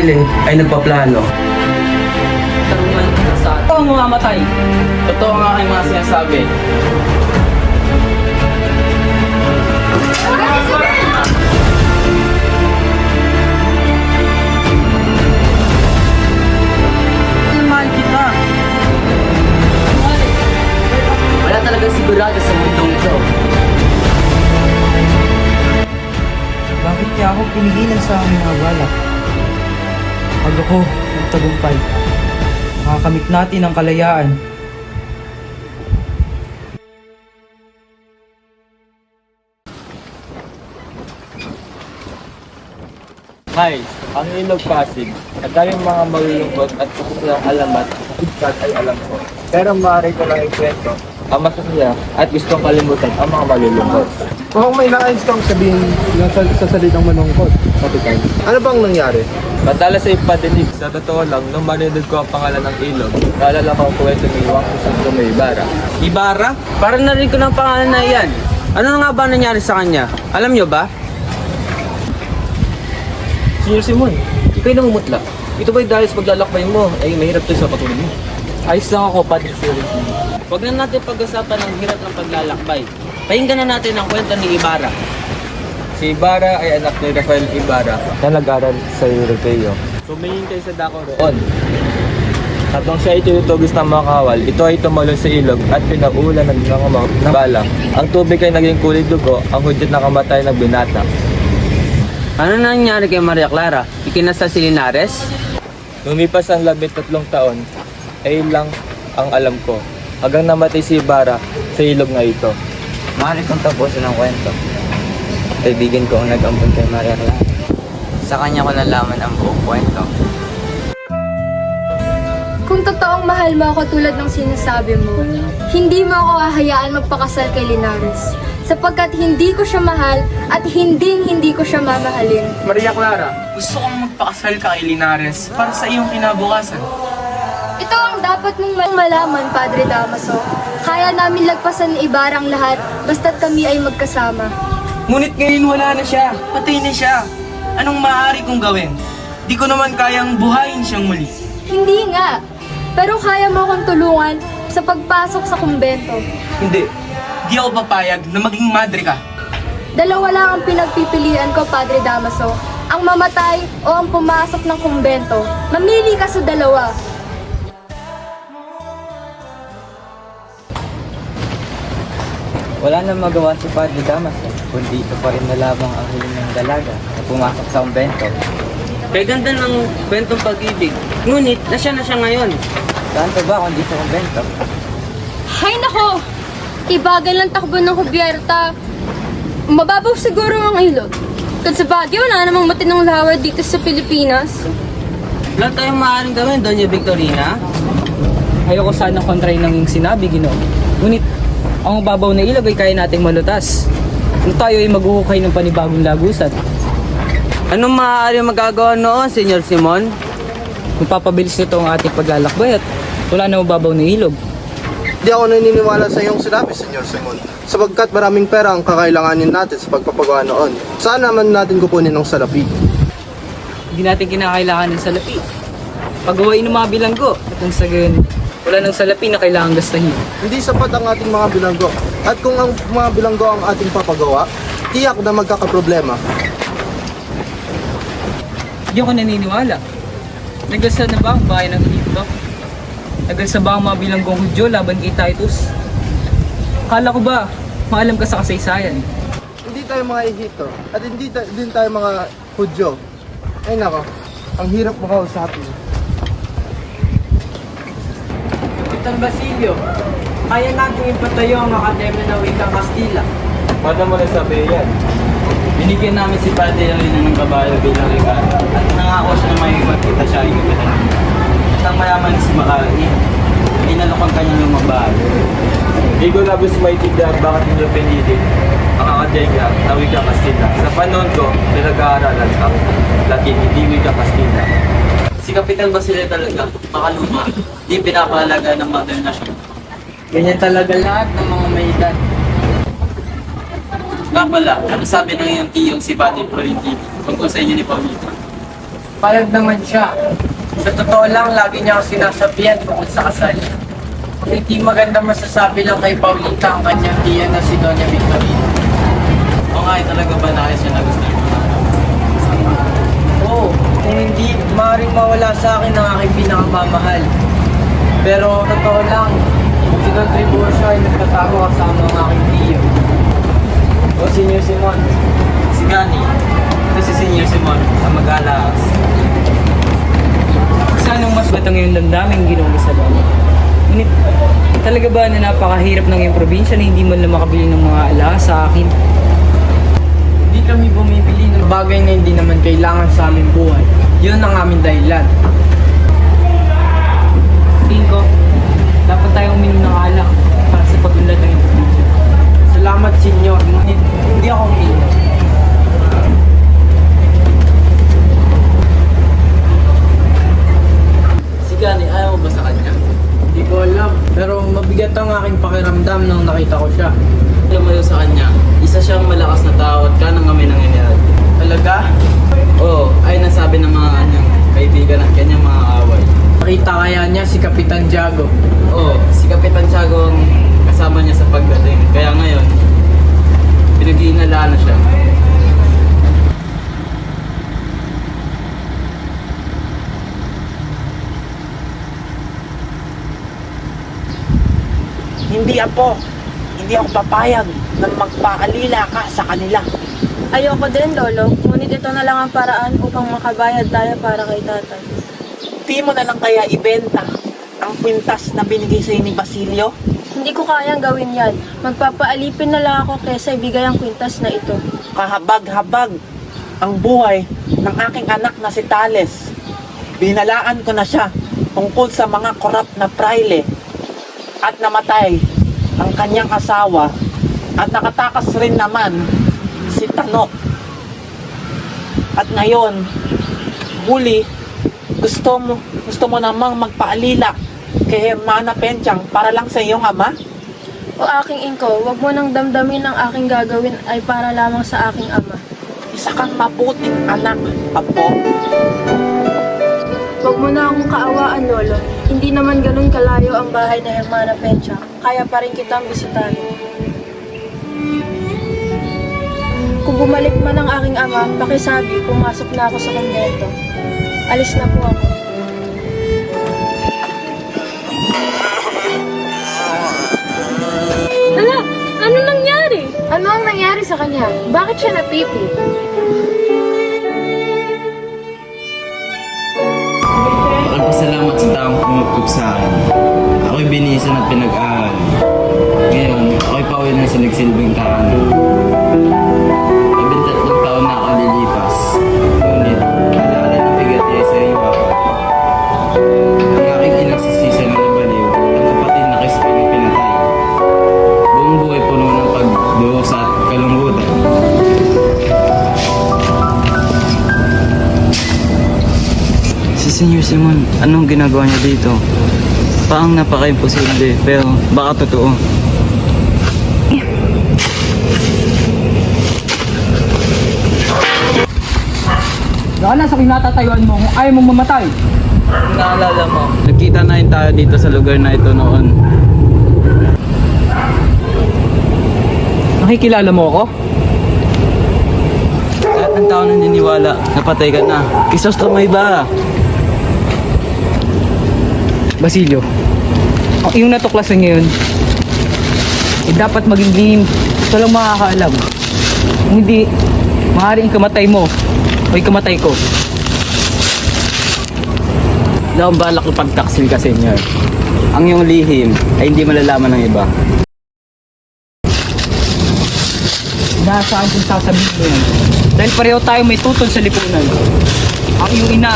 sarili ay nagpaplano. Tarungan ka sa atin. Ito ang mamamatay. Totoo nga aking mga sinasabi. Mahal kita. Wala talagang sigurado sa mundong ito. Bakit niya ako pinigilan sa aming mga balak? Pag ako nagtagumpay, makakamit natin ang kalayaan. Hi, ang Ilog Pasig. Ang daming mga malulungkot at kasusunang alamat at ay alam ko. Pero maaari ko lang ikwento ang masasaya at gustong kalimutan ang mga malulungkot. Mukhang may nais kang sabihin ng sa salitang manungkot, Kapitan. Ano bang nangyari? Madalas sa ipadinig, sa totoo lang, nung marinig ko ang pangalan ng ilog, naalala ko ang kwento ni Juan Crisostomo Ibarra. Ibarra? Parang narinig ko ng pangalan na iyan. Ano nga ba nangyari sa kanya? Alam nyo ba? Senior Simon, ikaw'y namumutla. Ito ba'y dahil sa paglalakbay mo ay mahirap to sa patuloy mo? Ayos lang ako, Padre Felix. Huwag na natin pag-usapan ng hirap ng paglalakbay. Pakinggan na natin ang kwento ni Ibarra. Si Ibarra ay anak ni Rafael Ibarra na nag-aral sa Europeo. Sumingin kayo sa dako roon. Habang siya ay tinutugis ng mga kawal, ito ay tumalon sa ilog at pinaulan ng mga bala. Ang tubig ay naging kulay dugo, ang hudyat na kamatay ng binata. Ano nangyari kay Maria Clara? Ikinasal si Linares? Lumipas ang 13 taon, ay lang ang alam ko. Hanggang namatay si Ibarra sa ilog na ito. Maaari kong tapusin ang kwento. Kaibigan ko ang nag-ampun kay Maria Clara. Sa kanya ko nalaman ang buong kwento. Kung totoong mahal mo ako tulad ng sinasabi mo, hindi mo ako hahayaan magpakasal kay Linares. Sapagkat hindi ko siya mahal at hindi ko siya mamahalin. Maria Clara, gusto kong magpakasal ka kay Linares para sa iyong kinabukasan. Ito ang dapat mong malaman, Padre Damaso. Kaya namin lagpasan ni Ibarra ang lahat basta't kami ay magkasama. Ngunit ngayon wala na siya. Patay na siya. Anong maaari kong gawin? Di ko naman kayang buhayin siyang muli. Hindi nga. Pero kaya mo akong tulungan sa pagpasok sa kumbento. Hindi. Di ako papayag na maging madre ka. Dalawa lang ang pinagpipilian ko, Padre Damaso. Ang mamatay o ang pumasok ng kumbento. Mamili ka sa dalawa. Wala nang magawa si Padre Damaso, kundi ito pa rin na lamang ang hiling ng dalaga na pumasok sa kumbento. Kaya ganda ng kwentong pag-ibig. Ngunit, nasya na siya ngayon. Saan pa ba kundi sa kumbento? Hay nako! Ibagal ng takbo ng kubyerta. Mababaw siguro ang ilog. Kasi sa Baguio, wala namang matinong lawad dito sa Pilipinas. Wala tayong maaaring gawin, Doña Victorina. Ayoko sana kontrahin ng iyong sinabi, Ginoo. Ngunit, ang mababaw na ilog ay kaya nating malutas. Kung tayo ay maghuhukay ng panibagong lagusan. Anong maaari magagawa noon, Senyor Simon? Kung papabilis nito ang ating paglalakbay at wala na mababaw na ilog. Di ako naniniwala sa iyong sinabi, Senyor Simon. Sapagkat maraming pera ang kakailanganin natin sa pagpapagawa noon. Saan naman natin kukunin ng salapi? Hindi natin kinakailangan ng salapi. Pagawain ng mga bilanggo at ang sagan, wala ng salapi na kailangan gastahin. Hindi sapat ang ating mga bilanggo. At kung ang mga bilanggo ang ating papagawa, tiyak na magkakaproblema. Hindi ako naniniwala. Nagasa na ba ang bayan ng Egypto? Nagasa ba ang mga bilanggong Hudyo laban kay Titus? Akala ko ba, maalam ka sa kasaysayan? Hindi tayo mga Ehipto at hindi din tayo mga Hudyo. Ay nako, ang hirap makausapin. Kapitan Basilio, kaya natin ipatayo ang Akademya ng Wikang Kastila. Mata mo na sabi yan. Binigyan namin si Padre ng kabayo bilang regalo at nangako siya na may magkita siya ay magkita. At ang mayaman si Makali, inalok ang kanyang lumang bahay. Hindi ko labos maintindihan bakit ninyo pinili ang akademya na Wikang Kastila. Sa panahon ko, pinag-aaralan ang Latin, hindi Wikang Kastila. Si Kapitan Basilio talaga, makaluma, di pinapahalaga ng modernasyon. Ganyan talaga lahat ng mga may edad. Nga pala, ano sabi ng iyong tiyong si Padre Florentino tungkol sa inyo ni Paulito? Payag naman siya. Sa totoo lang, lagi niya ako sinasabihan tungkol sa kasal. Hindi maganda masasabi lang kay Paulita ang kanyang tiya na si Doña Victorina. O nga, talaga ba nais siya na gusto niyo? Oo, kung hindi, maaaring mawala sa akin ang aking pinakamamahal. Pero totoo lang, si Don Tribucio ay nagtatago kasama ang aking tiyo. O Senior Simon? Si Gani. Ito si Senior Simon, ang mag-alaas. Sa anong mas batang yung damdamin ginong sa baba? Ngunit, talaga ba na napakahirap ng iyong probinsya na hindi man lang makabili ng mga alahas sa akin? Hindi kami bumibili ng bagay na hindi naman kailangan sa aming buhay. Yun ang aming dahilan. Tingin ko, dapat tayong uminom ng alak para sa pag-unlad ng iyong probinsya. Salamat, senyor. Ngunit, hindi ako uminom. Si Gani, ayaw mo ba sa kanya? Hindi ko alam. Pero mabigat ang aking pakiramdam nang nakita ko siya. Alam mo yun sa kanya, isa siyang malakas na tao at kanang kami ng inihag. Talaga? Oo, ay nasabi ng mga kanyang kaibigan at kanyang mga away. Nakita kaya niya si Kapitan Diago. Oo, si Kapitan Tiago ang kasama niya sa pagdating. Kaya ngayon, pinag-iinalaan na siya. Hindi apo, hindi ako papayag na magpaalila ka sa kanila. Ayoko din, Lolo. Ngunit ito na lang ang paraan upang makabayad tayo para kay tatay. Di mo na lang kaya ibenta ang kwintas na binigay sa'yo ni Basilio? Hindi ko kayang gawin yan. Magpapaalipin na lang ako kesa ibigay ang kwintas na ito. Kahabag-habag ang buhay ng aking anak na si Tales. Binalaan ko na siya tungkol sa mga korap na praile at namatay ang kanyang asawa at nakatakas rin naman si Tanok. At ngayon, huli, gusto mo namang magpaalila kay Hermana Penchang para lang sa iyong ama? O aking ingko, wag mo nang damdamin ang aking gagawin ay para lamang sa aking ama. Isa kang mabuting anak, apo. Wag mo na akong kaawaan, Lolo. Hindi naman ganun kalayo ang bahay na Hermana Pencha. Kaya pa rin kitang bisitahin. Kung bumalik man ang aking ama, pakisabi, pumasok na ako sa kumbento. Alis na po ako. Hala, ano nangyari? Ano ang nangyari sa kanya? Bakit siya napipi? Salamat sa taong pumupog sa akin. Ako'y binisan at pinag-aaral. Ngayon, ako'y pauwi na sa nagsilbing tahanan. 13 taon na ako lilipas. Ngunit, alala ng bigat niya sa iyo ako. Ang aking inang sisisa na nabaliw, ang kapatid na Crispin na pinatay. Buong buhay puno ng pagdusa at kalungkutan. Si Senior Simon, anong ginagawa niya dito? Parang napaka-imposible, pero baka totoo. Baka nasa kinatatayuan mo kung ayaw mong mamatay. Naalala mo, nagkita na rin tayo dito sa lugar na ito noon. Nakikilala mo ako? Lahat ng tao naniniwala, napatay ka na. Kisos kamay ba? Basilio, ang iyong natuklasan ngayon, dapat maging lihim. Ito lang makakaalam. Kung hindi, maaaring kamatay mo o ikamatay ko. Wala akong balak ipagtaksil ka, Senyor. Ang iyong lihim ay hindi malalaman ng iba. Nasaan kung sasabihin mo yan? Dahil pareho tayo may tutol sa lipunan. Ang iyong ina,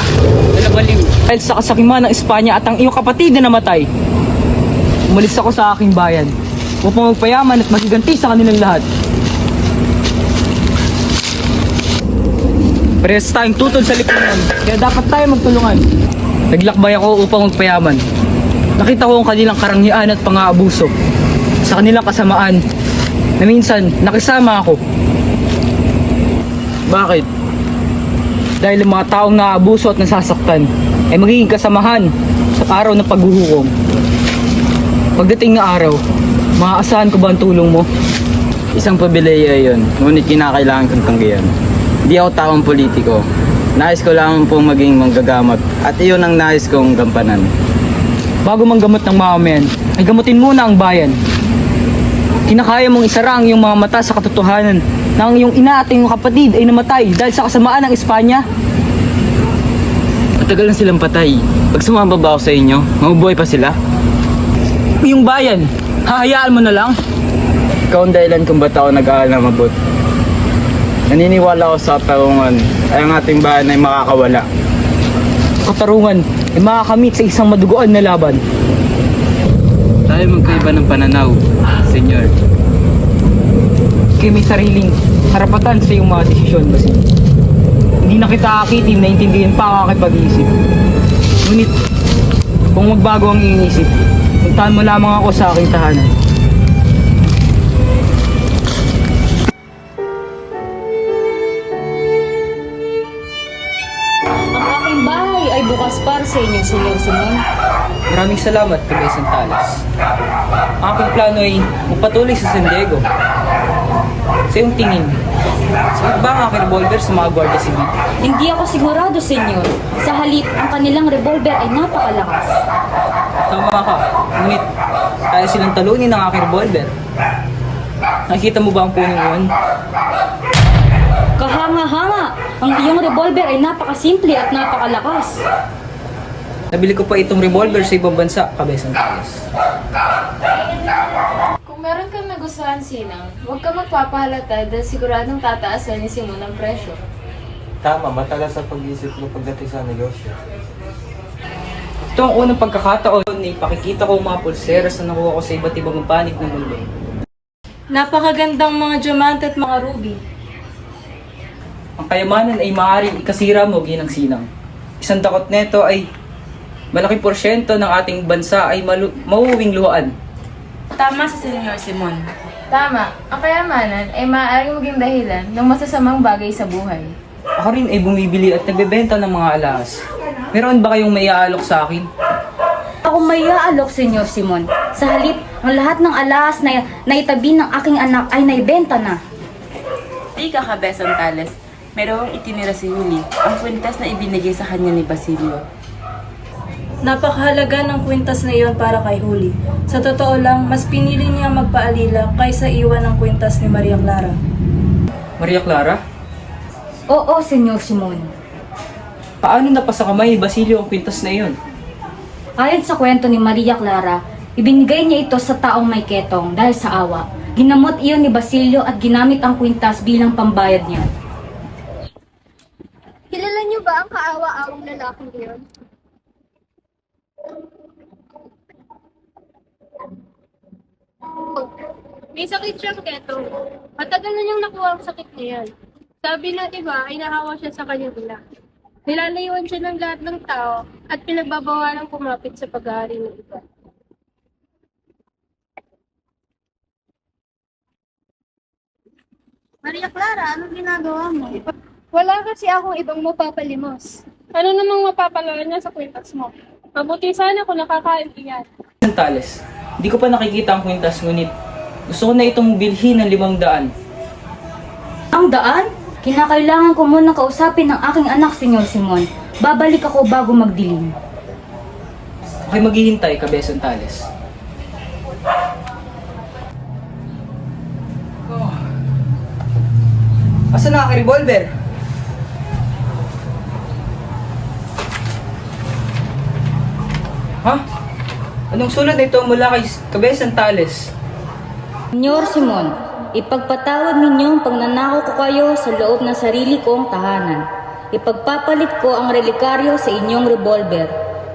nalabaliw. Dahil sa kasakiman ng Espanya at ang iyong kapatid na namatay. Umalis ako sa aking bayan upang magpayaman at magiganti sa kanilang lahat. Parehas tayong tutol sa lipunan, kaya dapat tayo magtulungan. Naglakbay ako upang magpayaman. Nakita ko ang kanilang karangyaan at pang-aabuso sa kanilang kasamaan na minsan nakisama ako. Bakit? Dahil ang mga taong naabuso at nasasaktan ay magiging kasamahan sa araw ng paghuhukom. Pagdating na araw, maaasahan ko ba ang tulong mo? Isang pabileya yun, ngunit kinakailangan kong tanggihan. Hindi ako taong politiko. Nais ko lang pong maging manggagamot at iyon ang nais kong gampanan. Bago manggamot ng mamamayan, ay gamutin muna ang bayan. Kinakaya mong isara ang iyong mga mata sa katotohanan na ang iyong ina at iyong kapatid ay namatay dahil sa kasamaan ng Espanya. Matagal na silang patay. Pag sumama ba ako sa inyo, mabubuhay pa sila? Iyong bayan, hahayaan mo na lang. Ikaw ang dahilan kung ba't ako nag-aaral na mabuti. Naniniwala ako sa katarungan ay ang ating bayan ay makakawala. Katarungan ay makakamit sa isang maduguan na laban. Tayo magkaiba ng pananaw, senyor. Kaya may sariling karapatan sa iyong mga desisyon, Basil. Hindi na kita akitin na intindihin pa ang aking pag-iisip. Ngunit, kung magbago ang iyong isip, puntahan mo lamang ako sa aking tahanan. Ang aking bahay ay bukas para sa inyo, Senyor Simon. Maraming salamat, Kabay Santales. Ang aking plano ay magpatuloy sa San Diego. Sa iyong tingin, sapat ba ang aking revolver sa mga Guardia Civil? Hindi ako sigurado, Senyor. Sa halip, ang kanilang revolver ay napakalakas. Tama ka, ngunit kaya silang talunin ng aking revolver. Nakikita mo ba ang punong iyon? Kahanga-hanga! Ang iyong revolver ay napakasimple at napakalakas. Nabili ko pa itong revolver sa ibang bansa, Kabay Santales. Kung meron kang nagustuhan, Sinang, huwag ka magpapahalata dahil siguradong tataasan ni Simon ang presyo. Tama, matagal sa pag-iisip mo pagdating sa negosyo. Ito ang unang pagkakataon na ipakikita ko ang mga pulseras na nakuha ko sa iba't ibang panig ng mundo. Napakagandang mga diamante at mga ruby. Ang kayamanan ay maaaring ikasira mo, Ginang Sinang. Isang takot neto ay malaking porsyento ng ating bansa ay mauuwing luhaan. Tama sa Senyor Simon. Tama, ang kayamanan ay maaaring maging dahilan ng masasamang bagay sa buhay. Ako rin ay bumibili at nagbebenta ng mga alahas. Meron ba kayong maiaalok sa akin? Ako may aalok, Senyor Simon. Sa halip, ang lahat ng alahas na naitabi ng aking anak ay naibenta na. Di ka, Kabay Santales. Merong itinira si Huli, ang kwintas na ibinigay sa kanya ni Basilio. Napakahalaga ng kwintas na iyon para kay Huli. Sa totoo lang, mas pinili niyang magpaalila kaysa iwan ang kwintas ni Maria Clara. Maria Clara? Oo, Senyor Simon. Paano napasa kamay ni Basilio ang kwintas na iyon? Ayon sa kwento ni Maria Clara, ibinigay niya ito sa taong may ketong dahil sa awa. Ginamot iyon ni Basilio at ginamit ang kwintas bilang pambayad niya. Kilala niyo ba ang kaawa-awang lalaking iyon? May sakit siyang ketong. Matagal na niyang nakuha ang sakit niya yan. Sabi ng iba ay nahawa siya sa kanyang ina. Nilalayuan siya ng lahat ng tao at pinagbabawalang kumapit sa pag-aari ng iba. Maria Clara, anong ginagawa mo? Wala kasi akong ibang mapapalimos. Ano namang mapapalala niya sa kwintas mo? Mabuti sana kung nakakain yan. Santales, hindi ko pa nakikita ang kwintas, ngunit gusto ko na itong bilhin ng 500. Ang daan? Kinakailangan ko munang kausapin ng aking anak, Senyor Simon. Babalik ako bago magdilim. Okay, maghihintay, Kabay Santales. Oh. Asan na aking revolver? Ha? Anong sulat na ito mula kay Kabay Santales? Senyor Simon, ipagpatawad ninyong pagnanakaw ko kayo sa loob ng sarili kong tahanan. Ipagpapalit ko ang relikaryo sa inyong revolver.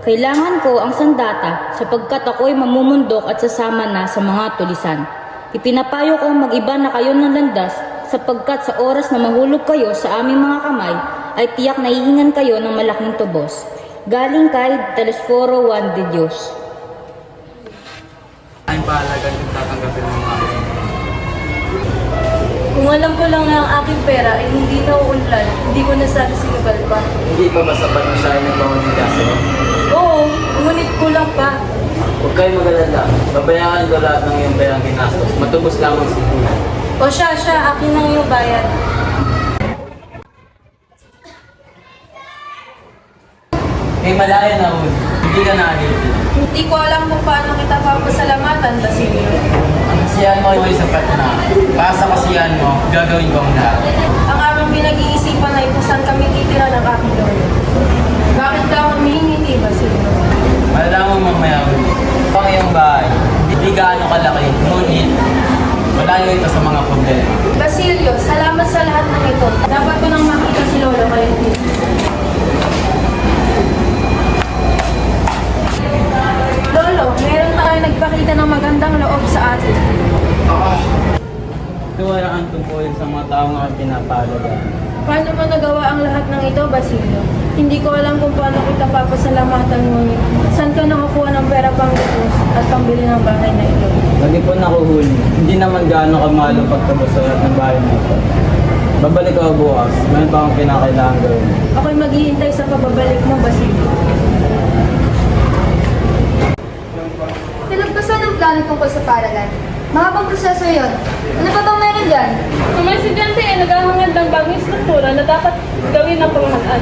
Kailangan ko ang sandata sapagkat ako'y mamumundok at sasama na sa mga tulisan. Ipinapayo kong mag-iba na kayo ng landas sapagkat sa oras na mahulog kayo sa aming mga kamay ay tiyak na hihingan kayo ng malaking tubos. Galing kay Telesforo Juan de Dios. Ang pahalagan kung tatanggapin mo mga Kung alam ko lang na ang aking pera ay hindi nauunlad, hindi ko na sana sinugal pa. Hindi pa ba sapat na siya ay nagpamanikaso? Oo, ngunit kulang pa. Huwag kayo mag-alala. Babayaran ko lahat ng iyong perang ginastos. Matubos lamang si Tina. O siya, akin ang iyong bayad. Kay malaya na Ul, hindi ka nakakiliti. Hindi ko alam kung paano kita papasalamatan, Basilio. Ang kasiyahan mo ay sapat na. Para sa kasiyahan mo, gagawin ko ang lahat. Ang aming pinag-iisipan ay kung saan kami titira ng aking lolo. Bakit ka humihingi, Basilio? Malalaman mo mamaya Ul. Ang iyong bahay, hindi gaano kalaki, ngunit malayo ito sa mga problema. Basilio, salamat sa lahat ng ito. Dapat ko nang makita si Lolo Valentin. Lolo, meron tayo nagpakita ng magandang loob sa atin. Tuwaraan tungkol sa mga taong ang pinapalagaan. Paano mo nagawa ang lahat ng ito, Basilio? Hindi ko alam kung paano kita papasalamatan, ngunit saan ka nakakuha ng pera pang lubos at pambili ng bahay na ito? Nag-ipon ako huli. Hindi naman gaano kamahal ang pagtabos sa lahat ng bahay na ito. Babalik ako bukas. Mayroon pa akong kinakailangan gawin. Ako'y maghihintay sa pababalik mo, Basilio. Pinagpasan ng plano tungkol sa paaralan. Mahabang proseso yon. Ano pa bang meron dyan? Ang mga estudyante ay naghahangad ng bagong struktura na dapat gawin ng pamahalaan.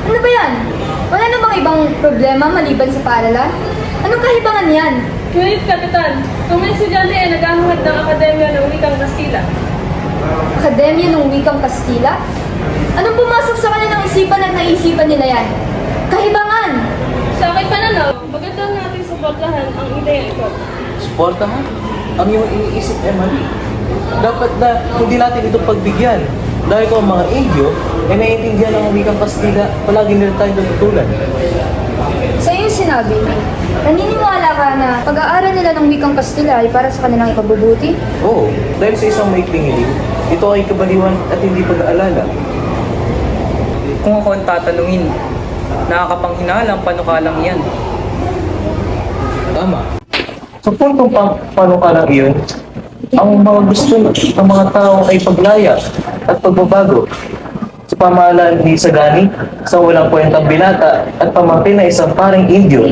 Ano ba yan? Wala na bang ibang problema maliban sa paaralan? Anong kahibangan yan? Ngunit, Kapitan, kung may estudyante ay naghahangad ng Akademya ng Wikang Kastila. Akademya ng Wikang Kastila? Anong pumasok sa kanilang isipan at naisipan nila yan? Kahibangan! Sa aking pananaw, maganda natin suportahan ang ideya ito. Suporta mo? Ang iyong iniisip ay mali. Dapat na hindi natin ito pagbigyan. Dahil kung ang mga Indio ay naiintindihan ng wikang Kastila, palagi nila tayong natutulan. Sa iyong sinabi, naniniwala ka na pag-aaral nila ng Wikang Kastila ay para sa kanilang ikabubuti? Oo, dahil sa isang maikling hiling, ito ay kabaliwan at hindi pag-aalala. Kung ako ang tatanungin, nakakapanghinalang panukalang yan. Tama. Sa puntong panukalang iyon, ang mga gusto ng mga tao ay paglaya at pagbabago. Sa pamahalaan ni Sagani, sa walang kwentang binata at pamangkin na isang paring Indio.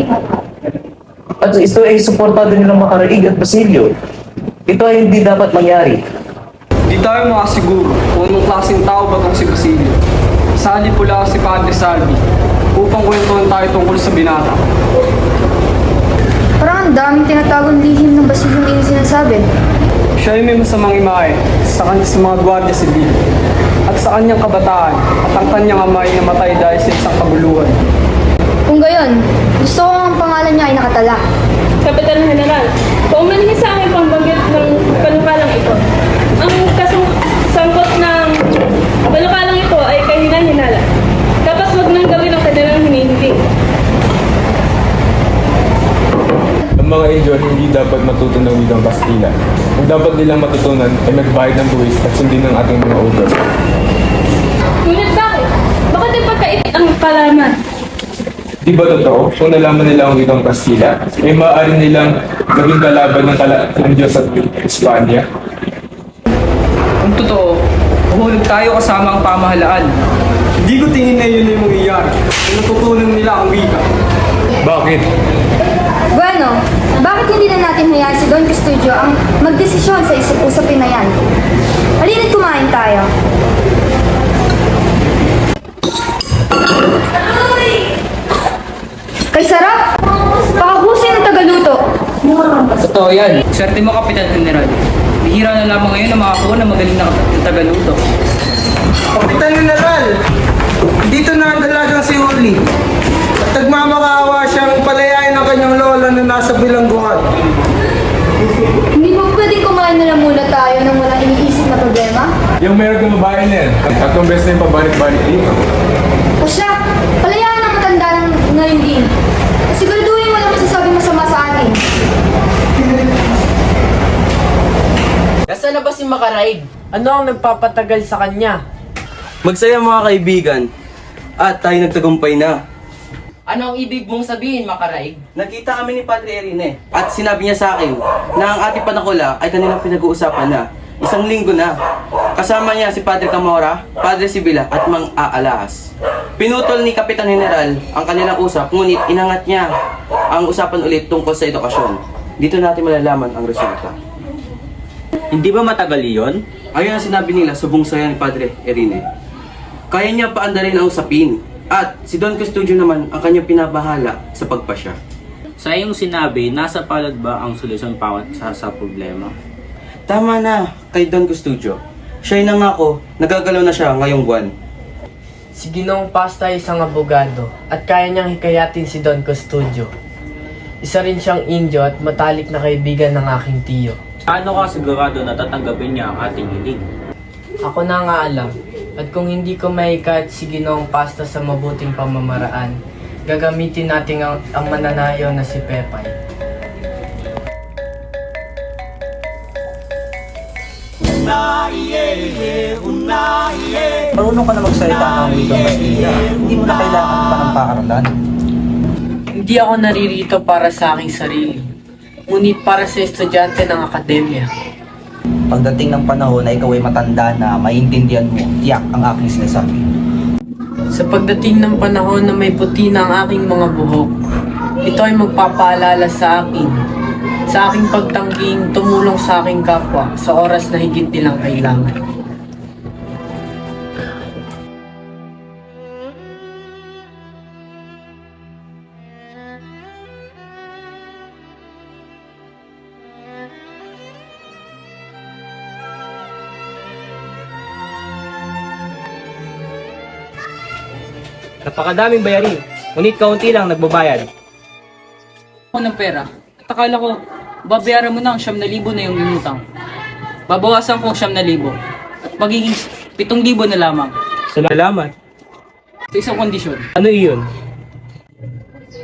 At ito ay suportado nilang Makaraig at Basilio. Ito ay hindi dapat mangyari. Di tayo makasiguro kung anong klaseng tao ba itong si Basilio. Sali pula si Padre Salvi upang kwentuhan tayo tungkol sa binata. Parang ang daming tinatagong lihim ng Basilio na sinasabi. Siya ay may masamang imahe sa mga gwardiya sibil at sa kanyang kabataan at ang kanyang ama ay namatay dahil sa isang kaguluhan. Kung gayon, gusto ko ang pangalan niya ay nakatala. Kapitan General, paumanhin sa akin pambanggit ng panukalang ito. Ang sangkot ng panukalang ito ay kahina-hinala. Dapat huwag nang gawin ang kanilang hinihiling. Ang mga Indio hindi dapat matuto ng wikang Kastila. Ang dapat nilang matutunan ay magbayad ng buwis at sundin ng ating mga utos. Ngunit bakit? Bakit ay pagkait ang palaman? Di ba totoo? Kung nalaman nila ang wikang Kastila, ay maaari nilang maging kalaban ng Diyos at Espanya. Kung totoo, uhulog tayo kasama ang pamahalaan. Hindi ko tingin na yun ay mangyayari kung natutunan nila ang wika. Bakit? Bueno, bakit hindi na natin hayaan si Don Custodio ang magdesisyon sa usapin na yan? Halina't kumain tayo. Kay sarap! Pakahusay ng tagaluto! Totoo yan. Swerte mo, Kapitan General. Bihira na lamang ngayon na makakuha ng magaling na tagaluto. Kapitan General, dito na ang dalagang si Uli. At nagmamakaawa siyang palayain ng kanyang lola na nasa bilangguan. Hindi mo pwedeng kumain na lang muna tayo nang walang iniisip na problema? Yung meron kong babae na yan, tatlong beses na yung pabalik-balik dito. O siya, palayaan ang matanda ng ngayon din. Siguraduhin mo lang masasabi masama sa atin. Nasa labas si Makaraig. Ano ang nagpapatagal sa kanya? Magsaya mga kaibigan. At tayo nagtagumpay na. Ano ang ibig mong sabihin, Makaraig? Nakita kami ni Padre Erine at sinabi niya sa akin na ang ating panakula ay kanilang pinag-uusapan na. Isang linggo na. Kasama niya si Padre Camora, Padre Sibila at Mang Aalahas. Pinutol ni Kapitan General ang kanilang usap, ngunit inangat niya ang usapan ulit tungkol sa edukasyon. Dito natin malalaman ang resulta. Hindi ba matagal iyon? Ayon ang sinabi nila sa bungsoyan ni Padre Erine. Kaya niya paandarin ang usapin at si Don Custodio naman ang kanyang pinabahala sa pagpasya. Sa iyong sinabi, nasa palad ba ang solusyon para sa problema? Tama na kay Don Custodio. Siya'y nangako, nagagalaw na siya ngayong buwan. Si Ginoong Pasta ay isang abogado at kaya niyang hikayatin si Don Custodio. Isa rin siyang Indio at matalik na kaibigan ng aking tiyo. Paano ka sigurado na tatanggapin niya ang ating hiling? Ako na nga alam, at kung hindi ko maikat si Ginoong Pasta sa mabuting pamamaraan, gagamitin natin ang mananayaw na si Pepay. Marunong ka na magsalita ng wikang Kastila. Hindi mo na kailangan pa ng paaralan. Hindi ako naririto para sa aking sarili, ngunit para sa estudyante ng akademya. Pagdating ng panahon na ikaw ay matanda na, maintindihan mo, tiyak ang aking sinasabi. Sa pagdating ng panahon na may puti na ang aking mga buhok, ito ay magpapaalala sa aking pagtangging tumulong sa aking kapwa sa oras na higit nilang kailangan. Napakadaming bayarin, ngunit kaunti lang nagbabayad. Ako ng pera. At akala ko, babayaran mo na ang 9,000 na yung inutang. Babawasan ko ang 9,000 at magiging 7,000 na lamang Salamat. sa isang kondisyon. Ano iyon?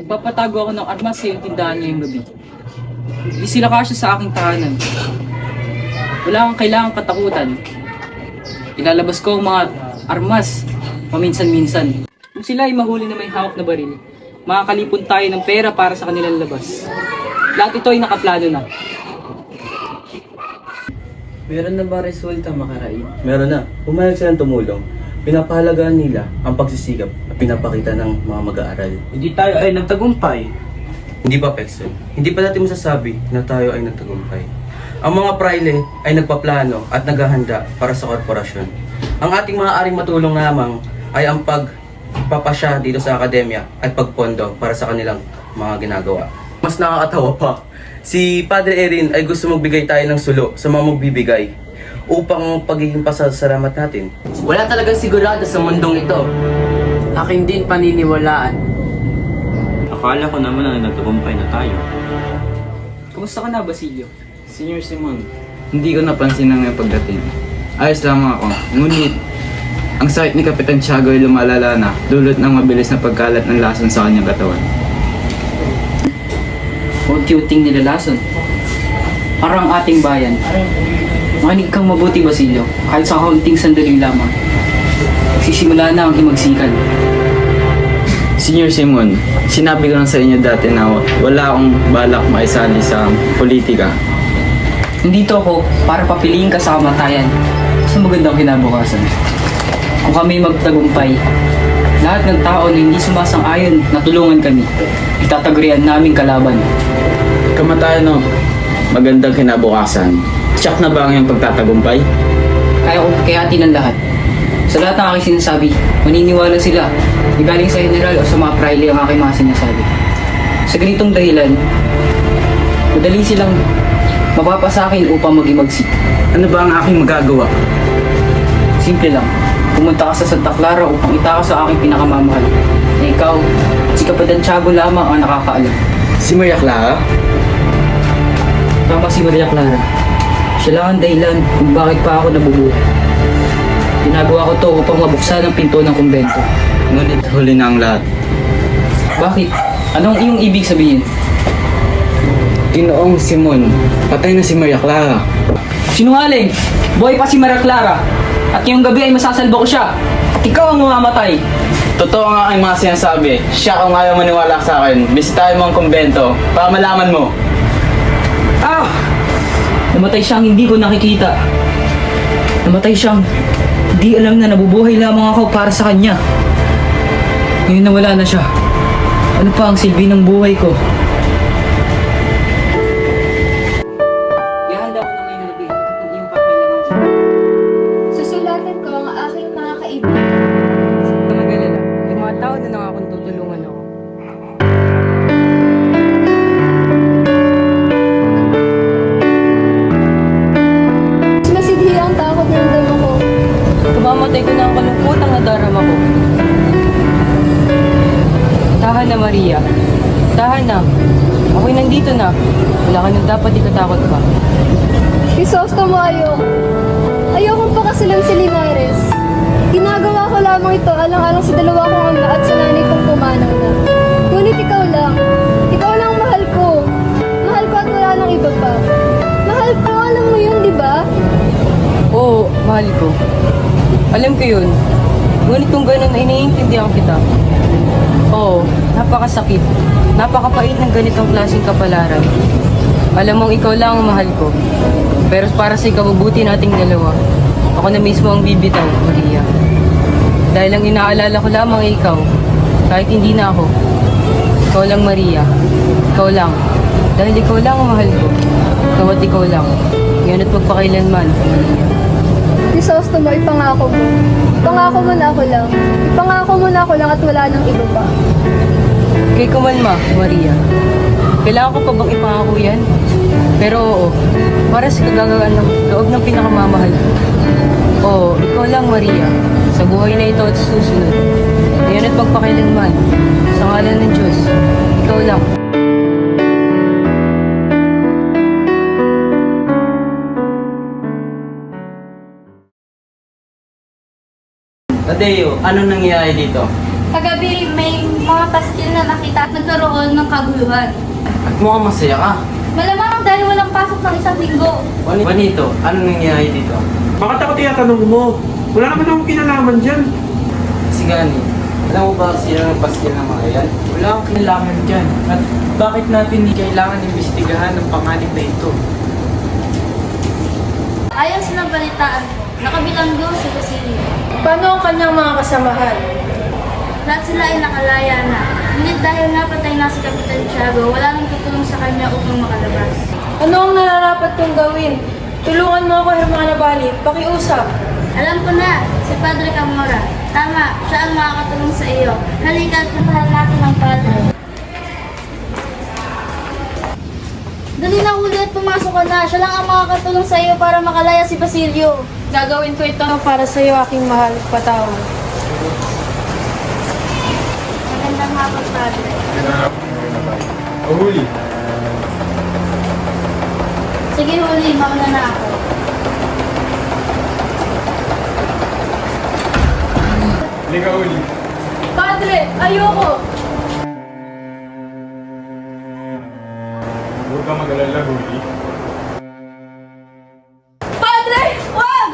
Magpapatago ako ng armas sa iyong tindahan ngayong gabi. Hindi sila kasya sa aking tahanan. Wala kang kailangang katakutan. Ilalabas ko ang mga armas paminsan-minsan. Kung sila ay mahuli na may hawak na baril, makakalipon tayo ng pera para sa kanilang labas. Lahat ito ay nakaplano na. Meron na ba resulta, Makaraig? Meron na. Pumayag silang tumulong. Pinapahalagaan nila ang pagsisikap at pinapakita ng mga mag-aaral. Hindi tayo ay nagtagumpay. Hindi ba, Pexel? Hindi pa natin masasabi na tayo ay nagtagumpay. Ang mga praile ay nagpaplano at naghahanda para sa korporasyon. Ang ating maaaring matulong lamang ay ang pagpapasya dito sa akademya at pagpondo para sa kanilang mga ginagawa. Mas nakakatawa pa, si Padre Erin ay gusto magbigay tayo ng sulo sa mga magbibigay upang pagiging pasasalamat natin. Wala talagang sigurado sa mundong ito. Akin din paniniwalaan. Akala ko naman na nagtagumpay na tayo. Kumusta ka na, Basilio? Senior Simon, hindi ko napansin ang iyong pagdating. Ayos lamang ako, ngunit ang sakit ni Kapitan Tiago ay lumalala na dulot ng mabilis na pagkalat ng lason sa kanyang katawan. Unti-unting nilalason. Parang ating bayan. Makinig kang mabuti, Basilio. Kahit sa kaunting sandali lamang. Sisimula na ang himagsikan. Senior Simon, sinabi ko lang sa inyo dati na wala akong balak maisali sa politika. Nandito ako para papiliin ka sa kamatayan sa magandang kinabukasan. Kung kami magtagumpay, lahat ng tao na hindi sumasang-ayon na tulungan kami, itatagurian naming kalaban. Kamatayan no, magandang kinabukasan. Tsak na ba ang iyong pagtatagumpay? Kaya kong kayatin ang lahat. Sa lahat ng aking sinasabi, maniniwala sila na galing sa general o sa mga praile ang aking mga sinasabi. Sa ganitong dahilan, madali silang mapapasakin upang maghimagsik. Ano ba ang aking magagawa? Simple lang. Pumunta ka sa Santa Clara upang itakas sa aking pinakamamahal. Na ikaw, si Kapitan Tiago lamang ang nakakaalam. Si Maria Clara? Tama si Maria Clara. Siya lang ang dahilan kung bakit pa ako nabubuhay. Ginagawa ko to upang mabuksan ang pinto ng kumbento. Ngunit huli na ang lahat. Bakit? Anong iyong ibig sabihin? Ginoong Simon, patay na si Maria Clara. Sinungaling! Buhay pa si Maria Clara! At ngayong gabi ay masasalba ko siya! At ikaw ang mamamatay! Totoo ang aking mga sinasabi. Siya kung ayaw maniwala sa akin. Bisitahin mo ang kumbento para malaman mo. Ah! Namatay siyang hindi ko nakikita. Namatay siyang di alam na nabubuhay lamang ako para sa kanya. Ngayon na wala na siya. Ano pa ang silbi ng buhay ko? Ihanda ko na ngayong gabi ang iyong kakailangan siya. Susulatan ko ang aking mga kaibigan. Huwag ka mag-alala. May mga tao na nangakong tutulungan ako. Masidhi ang takot ng dama ko. Kumamatay ko na ang kalungkutang nadarama ko. Tahan na, Maria. Tahan na. Ako'y nandito na. Wala ka nang dapat ikatakot pa. Crisostomo, ayokong pakasalan si Linares. Ginagawa ko lamang ito alang-alang sa dalawa kong ama at sa nanay kong pumanaw na. Ngunit ikaw lang ang mahal ko. Mahal ko at wala nang iba pa. Mahal ko, alam mo yun, di ba? Oo, mahal ko. Alam ko yun. Ngunit kung ganun ay naiintindihan kita. Oo, napakasakit. Napakapait ng ganitong klaseng kapalaran. Alam mong ikaw lang ang mahal ko. Pero para sa ikabubuti nating dalawa, ako na mismo ang bibitaw, Maria. Dahil ang inaalala ko lamang ay ikaw, kahit hindi na ako. Ikaw lang, Maria. Ikaw lang. Dahil ikaw lang ang mahal ko. Ikaw at ikaw lang. Ngayon at magpakailanman, Maria. Crisostomo, ipangako mo. Ipangako mo na ako lang. Ipangako mo na ako lang at wala nang iba pa. Kay kumalma, Maria. Kailangan ko pa bang ipangako yan? Pero oo, para sa kagagawan ng loob ng pinakamamahal ko. Oo, ikaw lang, Maria. Sa buhay na ito at sa susunod. Ngayon at magpakailanman. Sa ngalan ng Diyos, ikaw lang. Tadeo, ano nangyayari dito? Kagabi, may mga pastil na nakita at nagkaroon ng kaguluhan. At mukhang masaya ka. Malamang dahil walang pasok ng isang linggo. Juanito, ano nangyayari dito? Bakit ako tinatanong mo? Wala naman akong kinalaman dyan. Si Gani, alam mo ba sino ng pastil ng mga yan? Wala akong kinalaman dyan. At bakit natin hindi kailangan imbestigahan ng panganib na ito? Ayon sa nabalitaan ko, nakabilanggo si Basilio. Paano ang kanyang mga kasamahan? Lahat sila ay nakalaya na. Ngunit dahil napatay na si Kapitan Tiago, wala nang tutulong sa kanya upang makalabas. Ano ang nararapat kong gawin? Tulungan mo ako, Hermana Bali. Pakiusap. Alam ko na, si Padre Camora. Tama, siya ang makakatulong sa iyo. Halika at puntahan natin ang Padre. Dali na, huli at pumasok ka na. Siya lang ang makakatulong sa iyo para makalaya si Basilio. Gagawin ko ito para sa iyo, aking mahal. Patawad. Magandang hapon, Padre. Huli. Sige, huli. Mauna na ako. Liga huli. Padre, ayoko! Huwag ka mag-alala, huli. Padre, wag!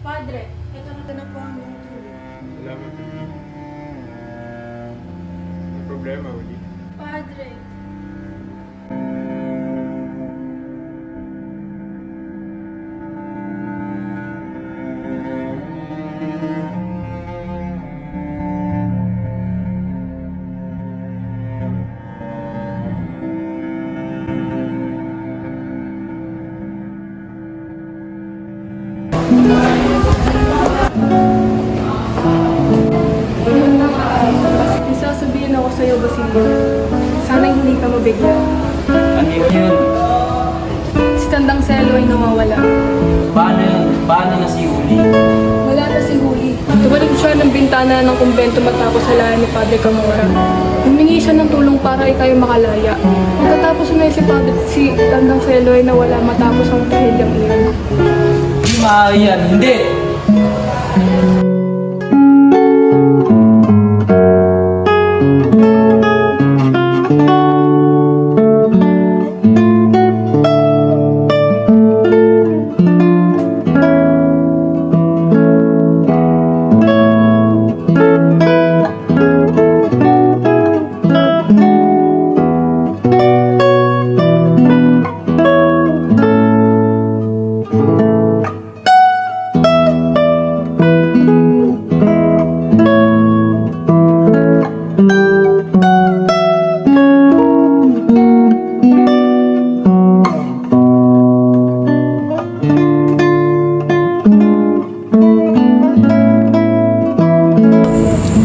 Padre, ito na po ang iyong tulong. Salamat, huli. May problema, huli. Padre, May sasabihin ako sa iyo, Basilio. Sana hindi ka mabigla. Ano yun? Si Tandang Selo ay nawawala. Paano na si Uli? Wala na si Huli. Tumalig siya ng bintana ng kumbento matapos halaan ni Padre Camora. Humingi siya ng tulong para ikaw makalaya. Pagkatapos na si Tandang Selo ay nawala matapos ang trahedyang iyon. Hindi maaari yan. Hindi!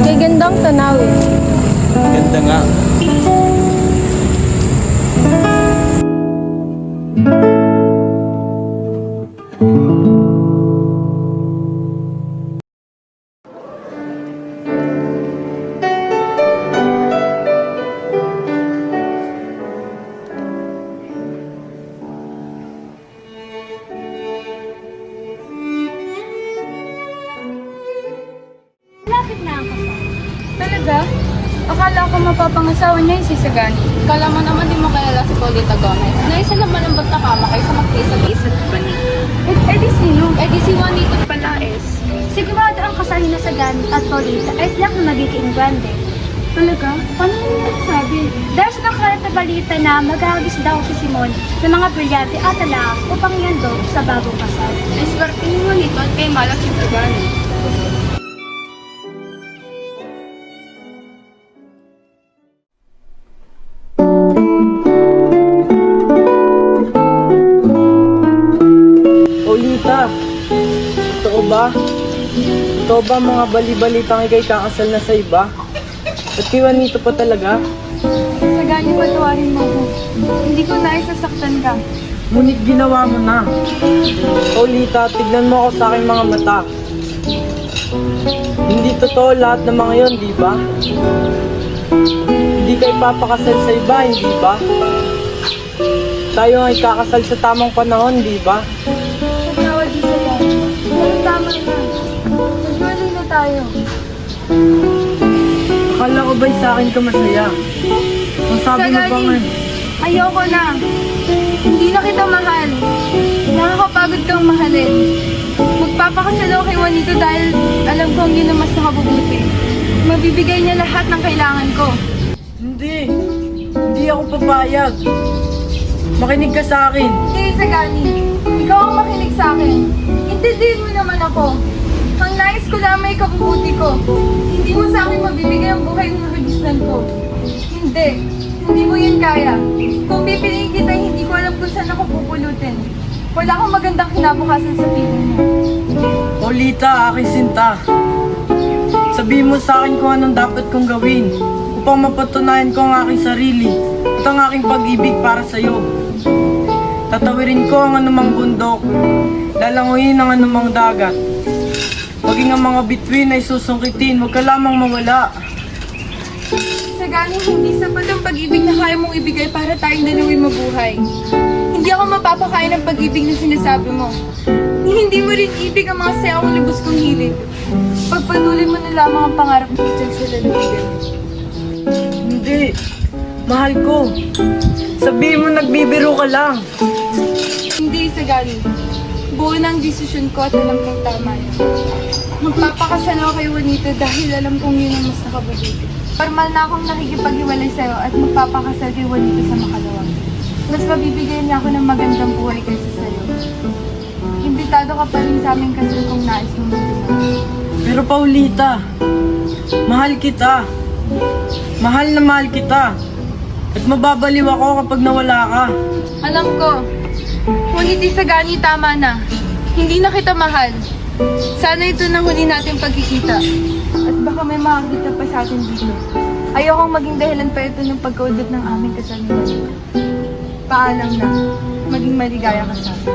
Kay gandang tanawin. Ganda nga. Lapit na ang kasal. Talaga? Akala ko mapapangasawa niya yung si Sagani. Kala mo naman di mo kilala si Paulita Gomez. Na isa lang malambot na kama kaysa mag-isa-isa pa niya. di sino? Di si Juanito Palaes. Sigurado ang kasal ni Sagani at Paulita ay tiyak na magiging grande. Talaga? Paano mo naman sabi? Dahil sa nakalat na balita na maghahagis daw si Simon ng mga brilyante at alaas upang iandog sa bagong kasal. Ay swerte ni Juanito at kay Malas si Sagani. Paulita, totoo ba? Totoo ba mga bali-balitang ikay kakasal na sa iba? At kay Juanito pa talaga? Sagani, patawarin mo ko. Hindi ko naisasaktan ka. Ngunit ginawa mo na. Paulita, tignan mo ako sa aking mga mata. Hindi totoo lahat ng mga yon, di ba? Hindi ka ipapakasal sa iba, hindi ba? Tayo ay kakasal sa tamang panahon, di ba? Tawad di Sagani. Pero tama na. Nagwali na tayo. Akala ko ba'y sa akin ka masaya? Masabi mo ba nga? Ayoko na. Hindi na kita mahal. Nakakapagod kang mahalin. Magpapakasal ako kay Juanito dahil alam kong yun ang mas nakabubuti. Mabibigay niya lahat ng kailangan ko. Hindi. Hindi ako papayag. Makinig ka sa akin. Hindi, Sagani. Ikaw ang makinig sa akin. Intindihin mo naman ako. Ang nais ko lamang ikabubuti ko. Hindi mo sa akin mabibigay ang buhay ng nakigisnan ko. Hindi. Hindi mo yun kaya. Kung pipiliin kita, hindi ko alam kung saan ako pupulutin. Wala akong magandang kinabukasan sa piling mo. Paulita, aking sinta. Sabihin mo sa akin kung anong dapat kong gawin upang mapatunayan ko ang aking sarili at ang aking pag-ibig para sa iyo. Tatawirin ko ang anumang bundok, lalanguyin ang anumang dagat. Maging ang mga bituin ay susungkitin, huwag ka lamang mawala. Sagani, hindi sapat ang pag-ibig na kaya mong ibigay para tayong dalawin mabuhay. Hindi ako mapapakain ng pag-ibig na sinasabi mo. Hindi mo rin ibig ang mga saya kong lubos kong hilig. Pagpatuloy mo na lamang ang pangarap mo dyan sa lalawigan. Hindi, mahal ko. Sabihin mo nagbibiro ka lang. Hindi, Sagani. Buo na ang desisyon ko at alam kong tama yun. Magpapakasal ako kay Juanito dahil alam kong yun ang mas nakabubuti. Formal na akong nakikipag-iwalay sa'yo at magpapakasal kay Juanito sa makalawang. Mas mabibigyan niya ako ng magandang buhay kaysa sa'yo. Imbitado ka pa rin sa aming kasal kung nais mo magdumay. Pero Paulita, mahal kita. Mahal na mahal kita. At mababaliw ako kapag nawala ka. Alam ko, ngunit Sagani, tama na. Hindi na kita mahal. Sana ito na huli natin pagkikita. At baka may makakita pa sa atin dito. Ayokong maging dahilan pa ito ng pagkaudot ng aming kasal ni Juanito. Paalam na. Maging maligaya ka sa akin.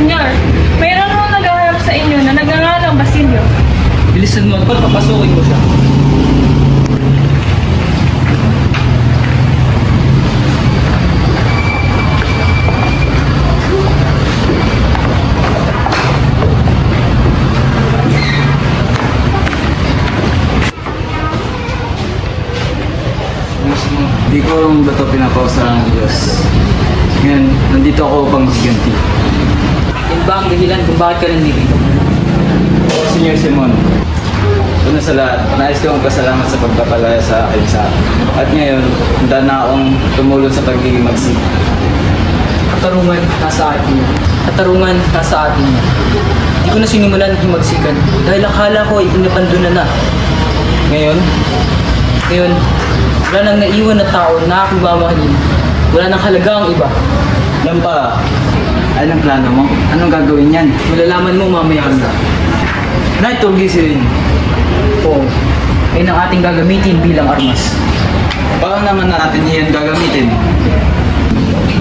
Senyor, mayroon mo naghahanap sa inyo na nagngangalang Basilio. Bilisan mo, tol, papasukin mo siya. Di ko ba ito pinapausahan ng Diyos. Ngayon, nandito ako upang magganti. Yan ba ang dahilan kung bakit ka nandito? Senyor Simon, una sa lahat, nais ko magpasalamat sa pagpapalaya sa akin sa at ngayon, handa na akong tumulong sa pagiging magsik. Katarungan, nasa atin niya. Katarungan, nasa atin niya. Hindi ko na sinimulan himagsikan dahil akala ko ay inabandonan na. Ngayon, Wala nang naiwan na tao na aking mamahalin. Wala nang halaga ang iba. Lampa, anong plano mo? Anong gagawin yan? Malalaman mo mamaya na. Naitong gisilin. Oo, ay ang ating gagamitin bilang armas. Paano naman natin iyan gagamitin?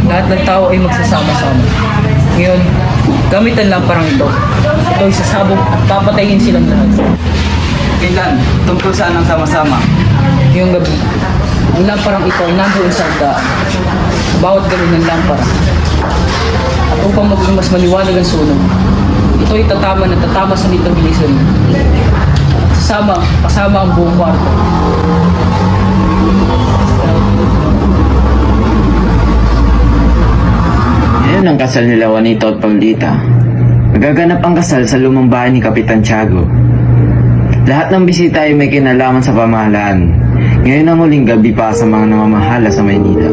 Lahat ng tao ay magsasama-sama. Ngayon, gamitan lang parang ito. Ito ay sasabog at papatayin silang lahat. Kailan? Tungkol saan ang sama-sama? Ngayong gabi, ang lamparang ito ay nandoon sa daan. Bawat gawin ng lampara. At upang maging mas maliwanag ang sunog, ito ay tatama sa nitabilisan. Kasama ang buong kwarto. Ngayon ang kasal nila Juanito at Paulita. Magaganap ang kasal sa lumang bahay ni Kapitan Tiago. Lahat ng bisita ay may kinalaman sa pamahalaan. Ngayon ang huling gabi pa sa mga namamahala sa Maynila.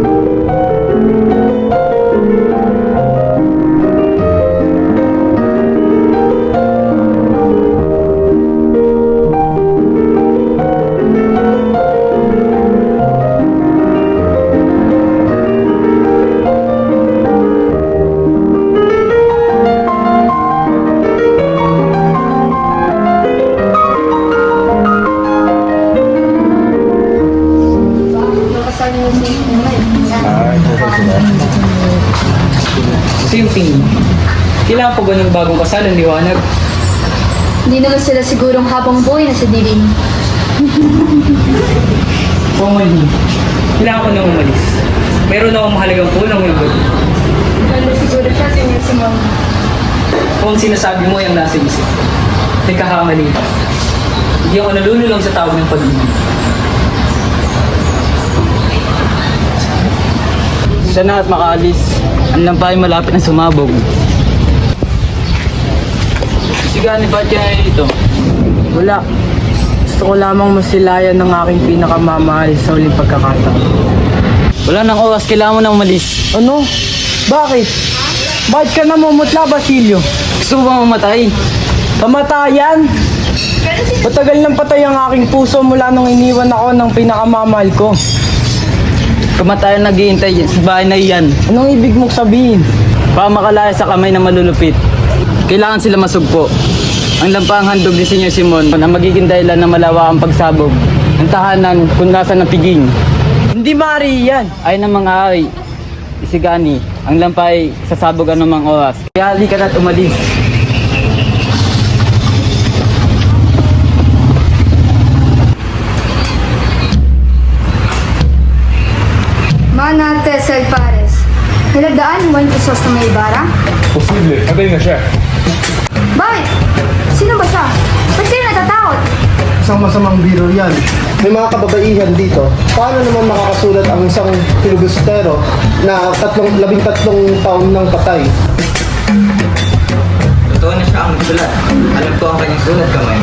Ito yung tingin. Kailangan pa ba ng bagong kasal ang liwanag? Hindi naman sila sigurong habang buhay na sa dilim. Oo nga hindi. Kailangan ko nang umalis. Meron akong mahalagang pulang yung gabi. Ano siguro siya, Senyor Simon? Kung sinasabi mo yung nasa isip. Nagkakamali ka. Hindi ako nalululong sa tawag ng pag-ibig. Siya na at makaalis. Ang lampay malapit na sumabog. Sigani, ba't ka na dito? Wala. Gusto ko lamang masilayan ng aking pinakamamahal sa uling pagkakataon. Wala nang oras, kailangan mo nang umalis. Ano? Bakit? Bakit ka namumutla, Basilio? Gusto mo ba mamatay? Kamatayan? Matagal nang patay ang aking puso mula nung iniwan ako ng pinakamamahal ko. Kamatayan naghihintay sa bahay na iyan. Anong ibig mong sabihin? Para makalaya sa kamay na malulupit. Kailangan sila masugpo. Ang lampang handog ni Senyor Simon ang magiging dahilan na malawa ang pagsabog. Ang tahanan kung nasa ng piging. Hindi maaari yan. Ay ng mga ari. Isigani, ang lampay sasabog anumang oras. Kaya halika na't umalis. Mana Tesel Pares. Naladaan mo yung isos na may Ibarra? Posible, patay na siya. Bakit? Sino ba siya? Ba't kayo natatakot? Isang masamang biro yan. May mga kababaihan dito. Paano naman makakasulat ang isang filibustero na 13 taon ng patay? Totoo na siya ang sulat. Alam ko ang kanyang sulat kamay.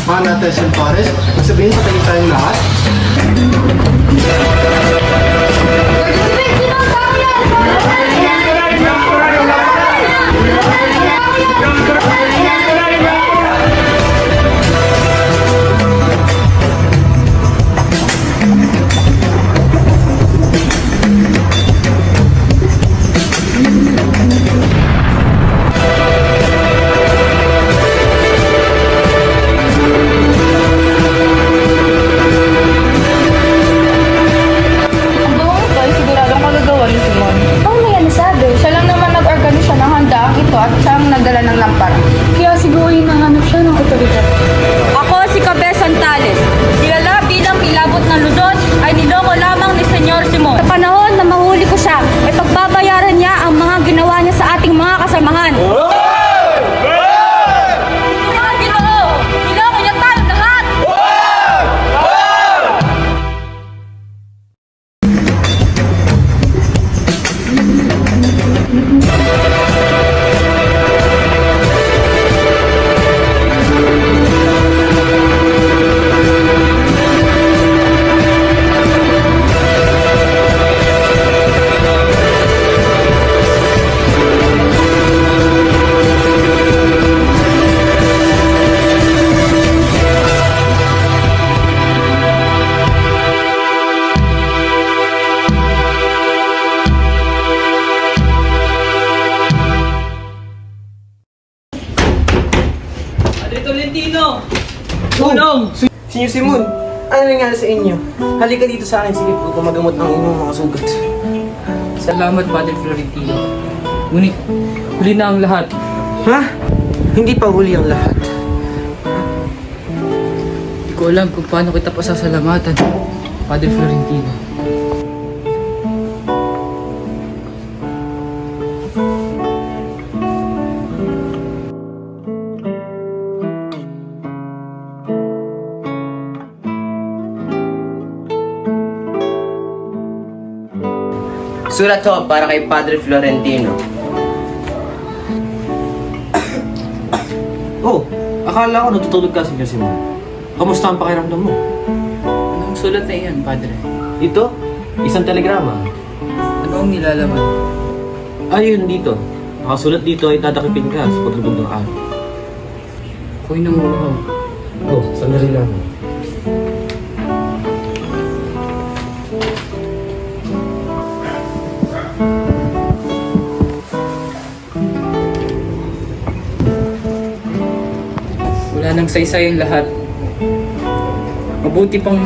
Mana Tesel Pares, sabihin patayin tayong lahat? Sino ang tao yan? Tulong! Senior Simon, ano nangyari sa inyo? Halika dito sa akin, sige po, kumagamot ang inyong mga sugat. Salamat, Padre Florentino. Ngunit, huli na ang lahat. Ha? Hindi pa huli ang lahat. Hindi ko alam kung paano kita pasasalamatan, Padre Florentino. Sulat ho para kay Padre Florentino. Oh, akala ko natutulog ka, Senior Simon. Kamusta ang pakiramdam mo? Anong sulat na iyan, Padre? Ito, isang telegrama. Ano ang nilalaman? Ayun dito. Nakasulat dito ay dadakipin ka sa paglubog ng araw. Ako'y nanguhaw. Oh, sandali lang. Wala nang saysay ang lahat. Mabuti pang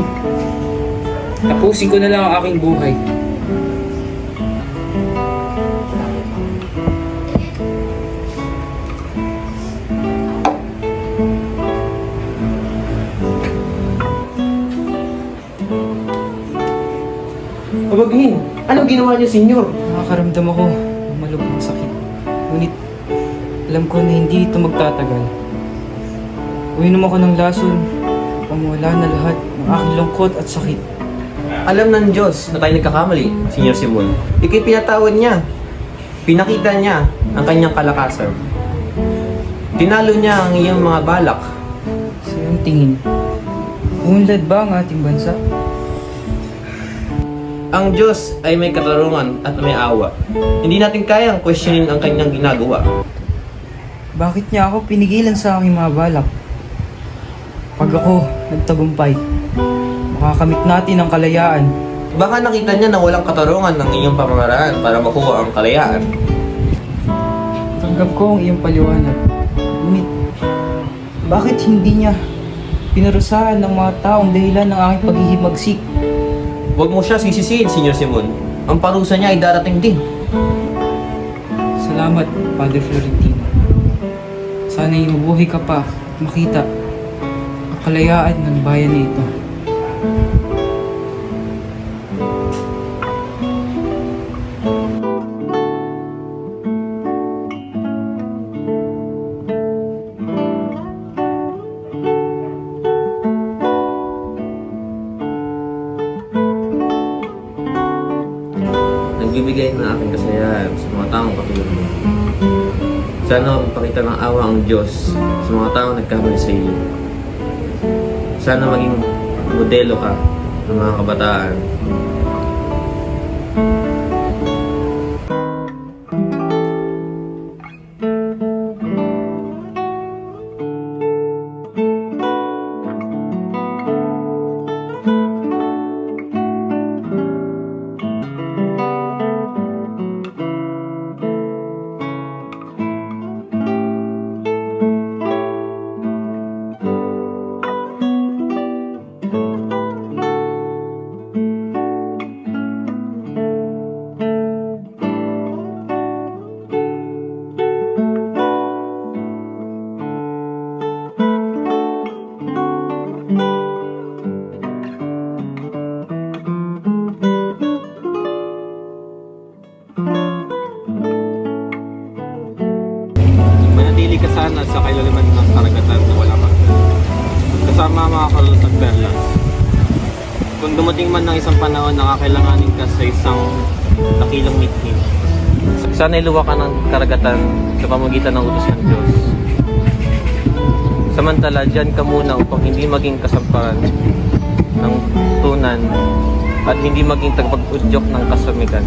tapusin ko na lang ang aking buhay. Abaghin, anong ginawa niyo, Senyor? Nakakaramdam ako ng malubhang sakit. Ngunit alam ko na hindi ito magtatagal. Uminom ako ng lason upang mawala na lahat ng aking lungkot at sakit. Alam ng Diyos na tayo nagkakamali, Senior Simon. Ika'y pinatawad niya. Pinakita niya ang kanyang kalakasan. Tinalo niya ang iyong mga balak. Sa iyong tingin, umunlad ba ang ating bansa? Ang Diyos ay may katarungan at may awa. Hindi natin kayang questionin ang kanyang ginagawa. Bakit niya ako pinigilan sa aking mga balak? Pag ako nagtagumpay, makakamit natin ang kalayaan. Baka nakita niya na walang katarungan ng iyong pamamaraan para makuha ang kalayaan. Tanggap ko ang iyong paliwanag. Ngunit, bakit hindi niya pinarusahan ng mga taong dahilan ng aking paghihimagsik? Huwag mo siya sisisihin, Senior Simon. Ang parusa niya ay darating din. Salamat, Padre Florentino. Sana'y mabuhay ka pa at makita ang kalayaan ng bayan na ito. Nagbibigay ng aking kasayahan sa mga taong katulad mo. Sana magpakita ng awa ang Diyos sa mga taong nagkamali sa iyo. Sana maging modelo ka ng mga kabataan. Manatili ka sana sa kailaliman ng karagatan na wala ka. Kasama ang mga kalusag perlas. Kung dumating man ng isang panahon na kakailanganin ka sa isang dakilang mithin, sana iluwa ka ng karagatan sa pamagitan ng utos ng Diyos. Samantala, dyan ka muna upang hindi maging kasamparan ng tunan at hindi maging tagapag-udyok ng kasamigan.